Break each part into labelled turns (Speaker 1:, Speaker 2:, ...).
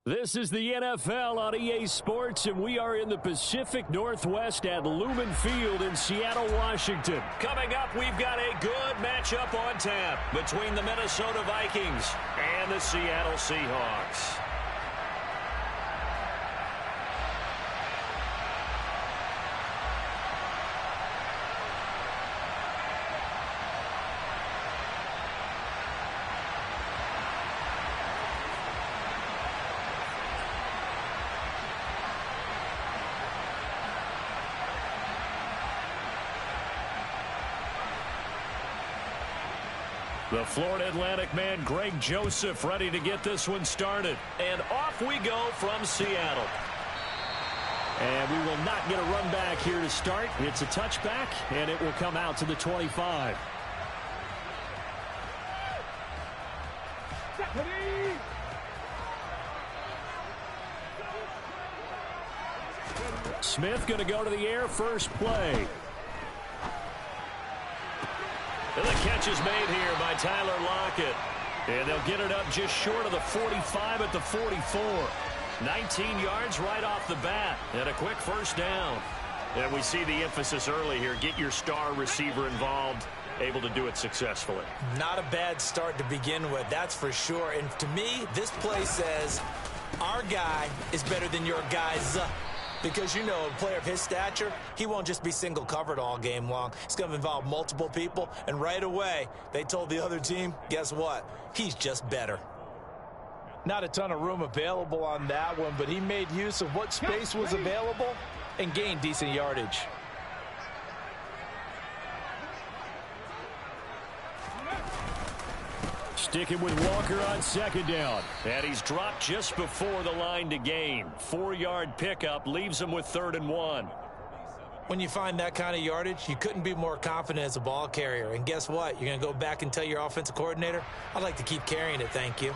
Speaker 1: This is the NFL on EA Sports, and we are in the Pacific Northwest at Lumen Field in Seattle, Washington. Coming up, we've got a good matchup on tap between the Minnesota Vikings and the Seattle Seahawks. The Florida Atlantic man, Greg Joseph, ready to get this one started. And off we go from Seattle. And we will not get a run back here to start. It's a touchback, and it will come out to the 25. Smith going to go to the air first play. And the catch is made here by Tyler Lockett. And they'll get it up just short of the 45 at the 44. 19 yards right off the bat. And a quick first down. And we see the emphasis early here. Get your star receiver involved. Able to do it successfully. Not a bad start to begin with, that's for sure. And to me, this play says our guy is better than your guys. Because, you know, a player of his stature, he won't just be single covered all game long. It's going to involve multiple people. And right away, they told the other team, guess what? He's just better. Not a ton of room available on that one, but he made use of what space was available and gained decent yardage. Sticking with Walker on second down. And he's dropped just before the line to gain. 4-yard pickup leaves him with 3rd and 1. When you find that kind of yardage, you couldn't be more confident as a ball carrier. And guess what? You're going to go back and tell your offensive coordinator, I'd like to keep carrying it, thank you.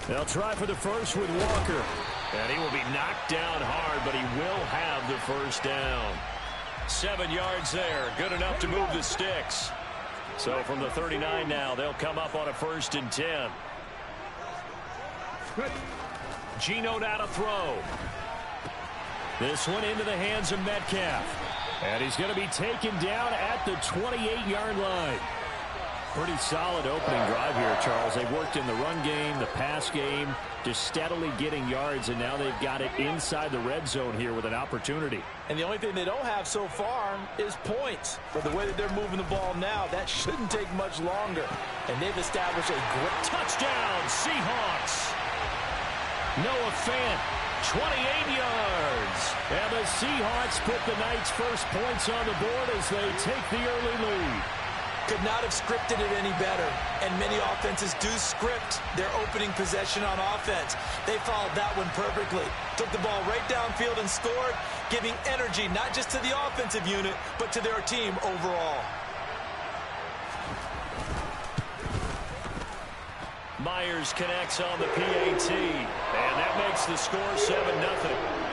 Speaker 1: They'll try for the first with Walker. And he will be knocked down hard, but he will have the first down. 7 yards there. Good enough to move the sticks. So from the 39 now, they'll come up on a 1st and 10. Geno now to throw. This one into the hands of Metcalf. And he's going to be taken down at the 28-yard line. Pretty solid opening drive here, Charles. They've worked in the run game, the pass game, just steadily getting yards, and now they've got it inside the red zone here with an opportunity. And the only thing they don't have so far is points. But the way that they're moving the ball now, that shouldn't take much longer. And they've established a great touchdown, Seahawks. Noah Fant, 28 yards. And the Seahawks put the Knights' first points on the board as they take the early lead. Could not have scripted it any better. And many offenses do script their opening possession on offense. They followed that one perfectly. Took the ball right downfield and scored, giving energy not just to the offensive unit, but to their team overall. Myers connects on the PAT. And that makes the score 7-0.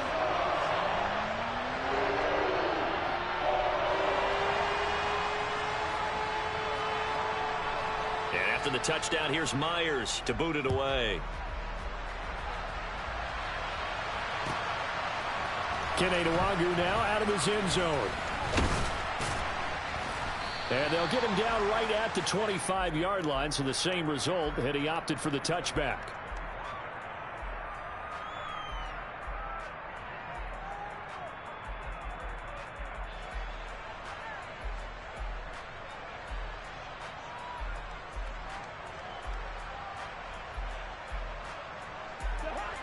Speaker 1: After the touchdown, here's Myers to boot it away. Kene Nwagu now out of his end zone. And they'll get him down right at the 25-yard line, so the same result, and he opted for the touchback.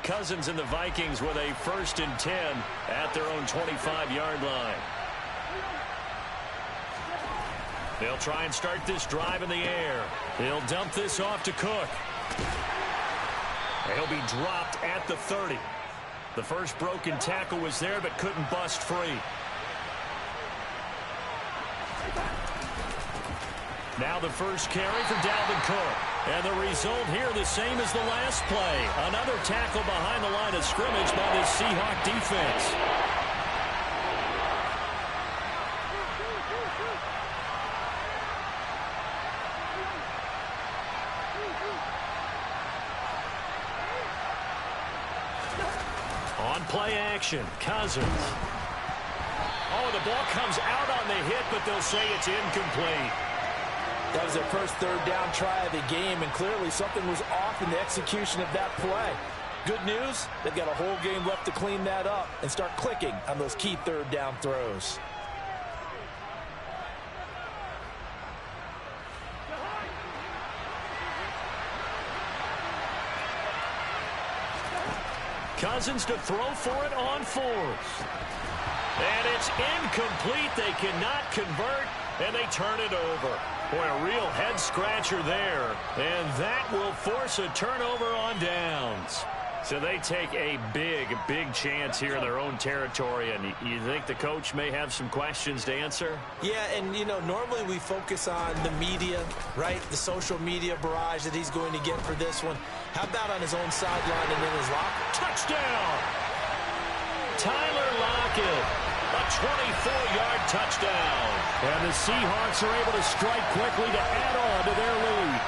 Speaker 1: Cousins and the Vikings with a 1st and 10 at their own 25-yard line. They'll try and start this drive in the air. They'll dump this off to Cook. He'll be dropped at the 30. The first broken tackle was there, but couldn't bust free. Now the first carry for Dalvin Cook. And the result here the same as the last play. Another tackle behind the line of scrimmage by the Seahawk defense. play action. Cousins. Oh, the ball comes out on the hit, but they'll say it's incomplete.
Speaker 2: That was their first third down try of the game, and clearly something was off in the execution of that play. Good news, they've got a whole game left to clean that up and start clicking on those key third down throws.
Speaker 1: Cousins to throw for it on fourth. And it's incomplete. They cannot convert, and they turn it over. Boy, a real head-scratcher there. And that will force a turnover on downs. So they take a big, big chance here in their own territory. And you think the coach may have some questions to answer?
Speaker 2: Yeah, and, you know, normally we focus on the media, right? The social media barrage that he's going to get for this one. How about on his own sideline and in his locker?
Speaker 1: Touchdown! Tyler Lockett, a 24-yard touchdown. And the Seahawks are able to strike quickly to add on to their lead.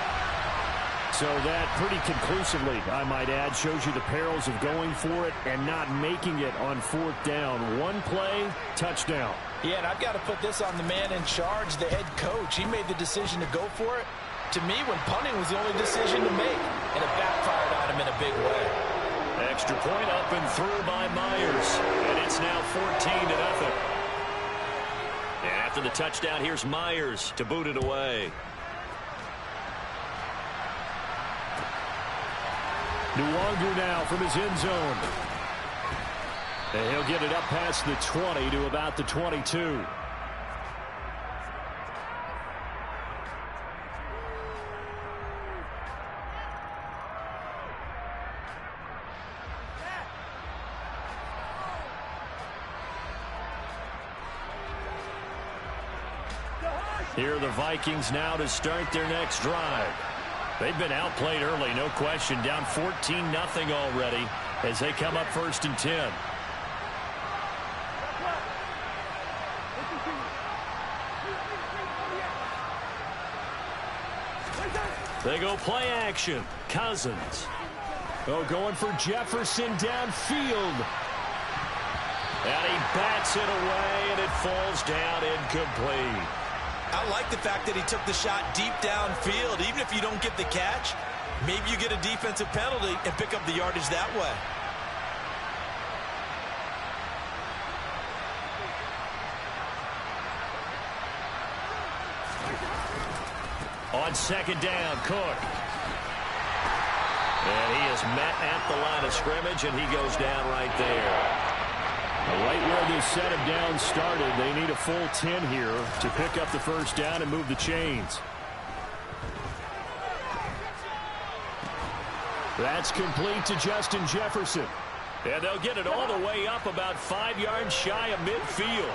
Speaker 1: So that pretty conclusively, I might add, shows you the perils of going for it and not making it on fourth down. One play, touchdown.
Speaker 2: Yeah, and I've got to put this on the man in charge, the head coach. He made the decision to go for it. To me, when punting was the only decision to make, and it backfired on him in a big way.
Speaker 1: Extra point up and through by Myers, and it's now 14-0. And after the touchdown, here's Myers to boot it away. Nwangu now from his end zone. And he'll get it up past the 20 to about the 22. Here are the Vikings now to start their next drive. They've been outplayed early, no question. Down 14-0 already as they come up 1st and 10. They go play action. Cousins. Oh, going for Jefferson downfield. And he bats it away, and it falls down incomplete.
Speaker 2: I like the fact that he took the shot deep downfield. Even if you don't get the catch, maybe you get a defensive penalty and pick up the yardage that way.
Speaker 1: On 2nd down, Cook. And he is met at the line of scrimmage, and he goes down right there. Right where this set of downs started, they need a full 10 here to pick up the first down and move the chains. That's complete to Justin Jefferson. And they'll get it all the way up about 5 yards shy of midfield.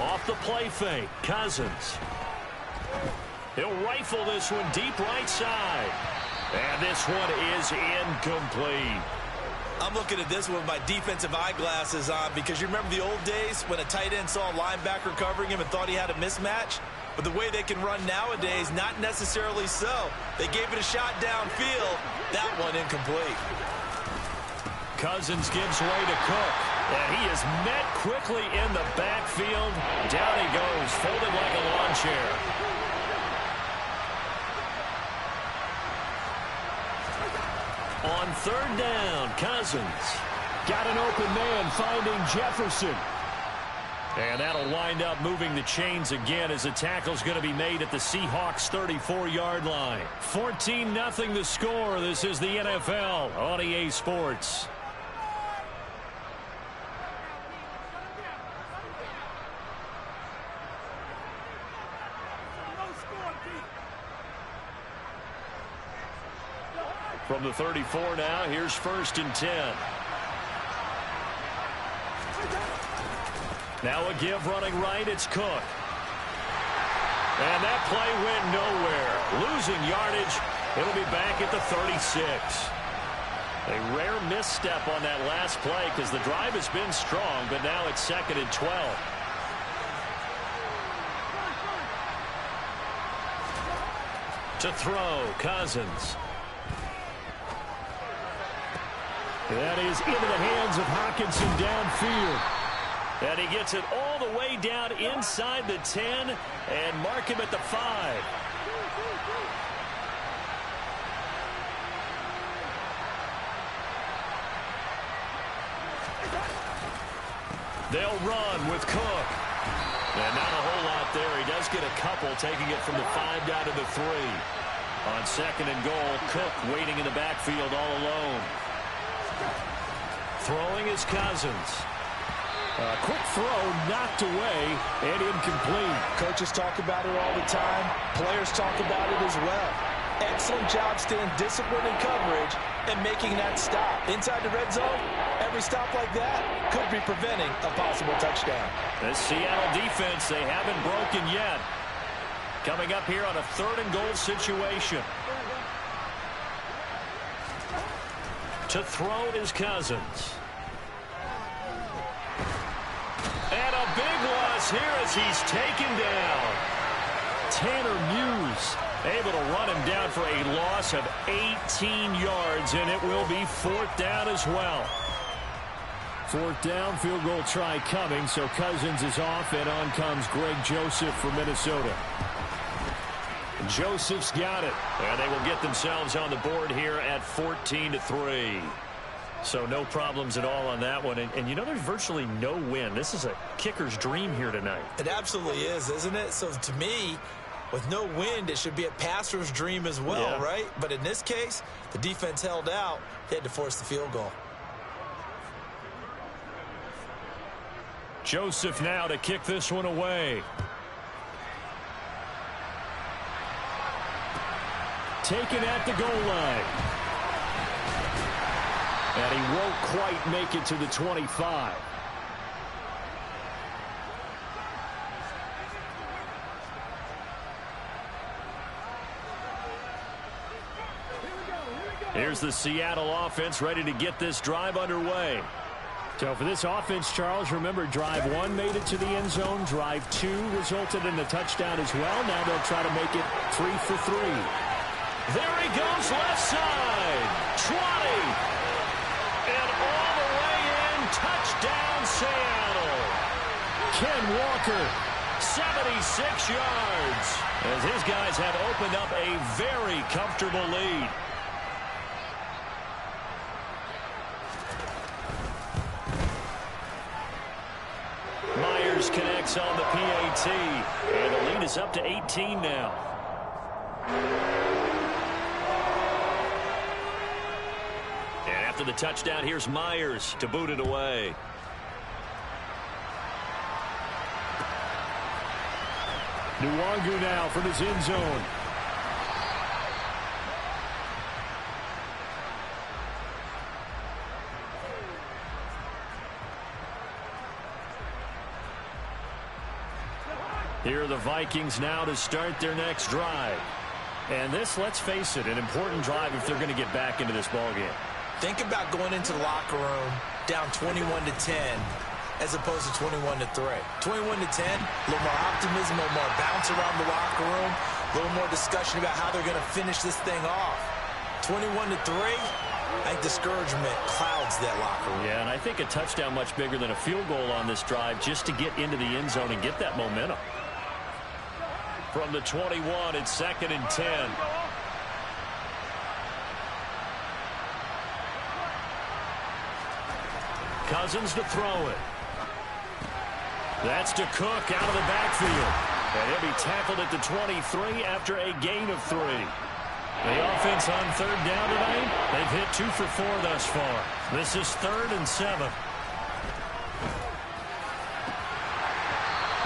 Speaker 1: Off the play fake, Cousins. He'll rifle this one deep right side. And this one is incomplete.
Speaker 2: I'm looking at this one with my defensive eyeglasses on because you remember the old days when a tight end saw a linebacker covering him and thought he had a mismatch? But the way they can run nowadays, not necessarily so. They gave it a shot downfield. That one incomplete.
Speaker 1: Cousins gives way to Cook. And he is met quickly in the backfield. Down he goes, folded like a lawn chair. On 3rd down, Cousins. Got an open man finding Jefferson. And that'll wind up moving the chains again as the tackle's going to be made at the Seahawks' 34-yard line. 14-0 the score. This is the NFL on EA Sports. From the 34 now, here's 1st and 10. Now a give running right, it's Cook. And that play went nowhere. Losing yardage, it'll be back at the 36. A rare misstep on that last play because the drive has been strong, but now it's 2nd and 12. To throw, Cousins. That is into the hands of Hockenson downfield. And he gets it all the way down inside the 10 and mark him at the 5. They'll run with Cook. And not a whole lot there. He does get a couple, taking it from the 5 down to the 3. On 2nd and goal, Cook waiting in the backfield all alone. Throwing is Cousins. A quick throw knocked away and incomplete.
Speaker 2: Coaches talk about it all the time. Players talk about it as well. Excellent job staying disciplined in coverage and making that stop. Inside the red zone, every stop like that could be preventing a possible touchdown.
Speaker 1: The Seattle defense, they haven't broken yet. Coming up here on a 3rd and goal situation. To throw is Cousins. And a big loss here as he's taken down. Tanner Muse able to run him down for a loss of 18 yards, and it will be 4th down as well. 4th down, field goal try coming, so Cousins is off, and on comes Greg Joseph for Minnesota. Joseph's got it, and they will get themselves on the board here at 14-3. So no problems at all on that one. And you know, there's virtually no win. This is a kicker's dream here tonight.
Speaker 2: It absolutely is, isn't it? So to me, with no wind, it should be a passer's dream as well, right? But in this case, the defense held out. They had to force the field goal.
Speaker 1: Joseph now to kick this one away. Taken at the goal line. And he won't quite make it to the 25. Here's the Seattle offense ready to get this drive underway. So for this offense, Charles, remember drive 1 made it to the end zone. Drive 2 resulted in a touchdown as well. Now they'll try to make it 3 for 3. There he goes left side. 20. And all the way in. Touchdown Seattle. Ken Walker, 76 yards. As his guys have opened up a very comfortable lead. Myers connects on the PAT. And the lead is up to 18 now. And after the touchdown, here's Myers to boot it away. Nwangu now from his end zone. Here are the Vikings now to start their next drive. And this, let's face it, an important drive if they're going to get back into this ballgame.
Speaker 2: Think about going into the locker room down 21-10 as opposed to 21-3. 21-10, a little more optimism, a little more bounce around the locker room, a little more discussion about how they're going to finish this thing off. 21-3, I think discouragement clouds that locker room.
Speaker 1: Yeah, and I think a touchdown much bigger than a field goal on this drive just to get into the end zone and get that momentum. From the 21, it's 2nd and 10. Cousins to throw it. That's to Cook out of the backfield. And he'll be tackled at the 23 after a gain of 3. The offense on 3rd down tonight, they've hit 2 for 4 thus far. This is 3rd and 7.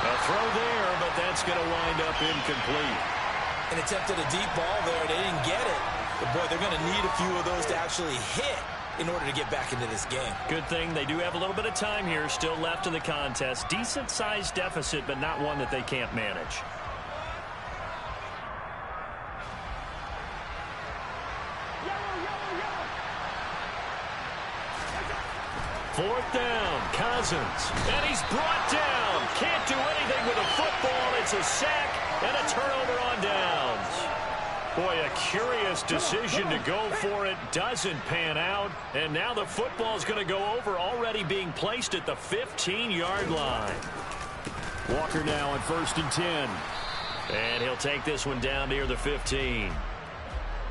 Speaker 1: A throw there, but that's going to wind up incomplete.
Speaker 2: An attempt at a deep ball there. They didn't get it. But, boy, they're going to need a few of those to actually hit in order to get back into this game.
Speaker 1: Good thing they do have a little bit of time here still left in the contest. Decent-sized deficit, but not one that they can't manage. Fourth down, Cousins. And he's brought down. Can't do anything with a football. It's a sack and a turnover on downs. Boy, a curious decision to go for it. Doesn't pan out. And now the football's going to go over, already being placed at the 15-yard line. Walker now on 1st and 10. And he'll take this one down near the 15.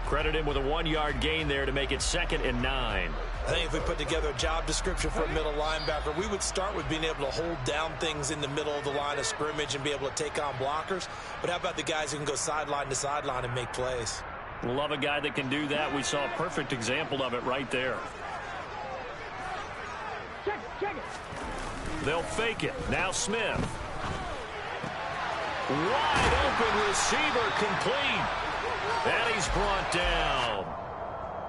Speaker 1: Credit him with a 1-yard gain there to make it 2nd and 9.
Speaker 2: I think if we put together a job description for a middle linebacker, we would start with being able to hold down things in the middle of the line of scrimmage and be able to take on blockers. But how about the guys who can go sideline to sideline and make plays?
Speaker 1: Love a guy that can do that. We saw a perfect example of it right there.
Speaker 3: Check it.
Speaker 1: They'll fake it. Now Smith. Wide open receiver complete. And he's brought down.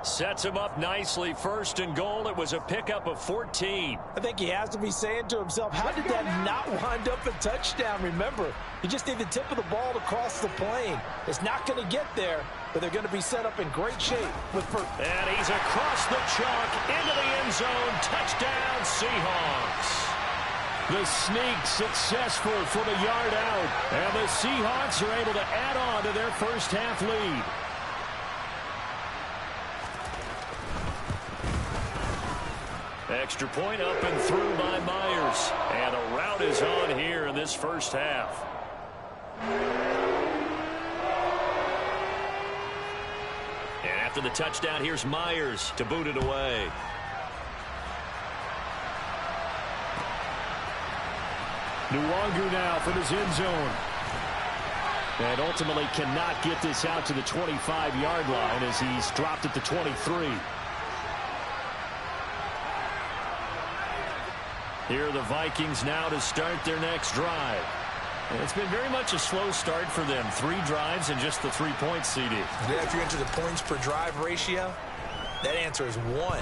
Speaker 1: Sets him up nicely. 1st and goal. It was a pickup of 14.
Speaker 2: I think he has to be saying to himself, how did that not wind up a touchdown? Remember, you just need the tip of the ball to cross the plane. It's not going to get there, but they're going to be set up in great shape.
Speaker 1: And he's across the chalk into the end zone. Touchdown, Seahawks. The sneak successful from a yard out. And the Seahawks are able to add on to their first half lead. Extra point up and through by Myers. And a route is on here in this first half. And after the touchdown, here's Myers to boot it away. Nwangu now from his end zone. And ultimately cannot get this out to the 25-yard line as he's dropped at the 23. Here are the Vikings now to start their next drive. And it's been very much a slow start for them. 3 drives and just the 3 points, CD.
Speaker 2: Yeah, if you're into the points per drive ratio, that answer is 1.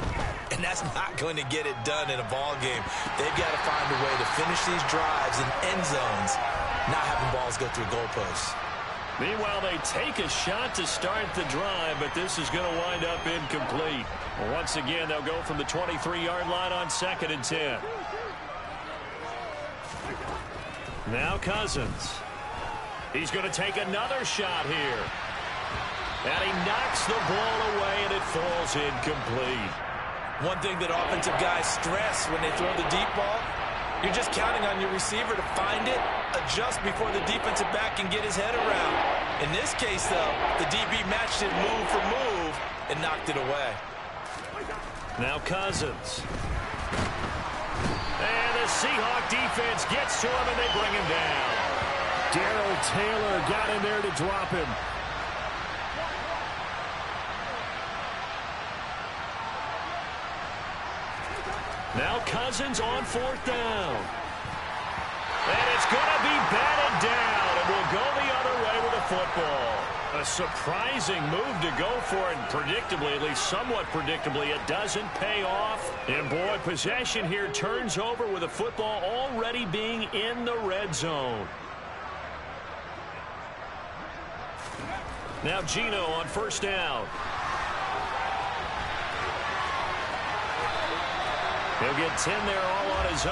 Speaker 2: And that's not going to get it done in a ball game. They've got to find a way to finish these drives in end zones, not having balls go through goalposts.
Speaker 1: Meanwhile, they take a shot to start the drive, but this is going to wind up incomplete. Once again, they'll go from the 23-yard line on 2nd and 10. Now Cousins. He's going to take another shot here. And he knocks the ball away, and it falls incomplete.
Speaker 2: One thing that offensive guys stress when they throw the deep ball, you're just counting on your receiver to find it, adjust before the defensive back can get his head around. In this case, though, the DB matched it move for move and knocked it away.
Speaker 1: Now Cousins. And the Seahawk defense gets to him, and they bring him down. Darrell Taylor got in there to drop him. Now Cousins on 4th down. And it's going to be batted down, and we'll go the other way with the football. A surprising move to go for it, and predictably, at least somewhat predictably, it doesn't pay off. And boy, possession here turns over with the football already being in the red zone. Now Geno on 1st down. He'll get 10 there all on his own.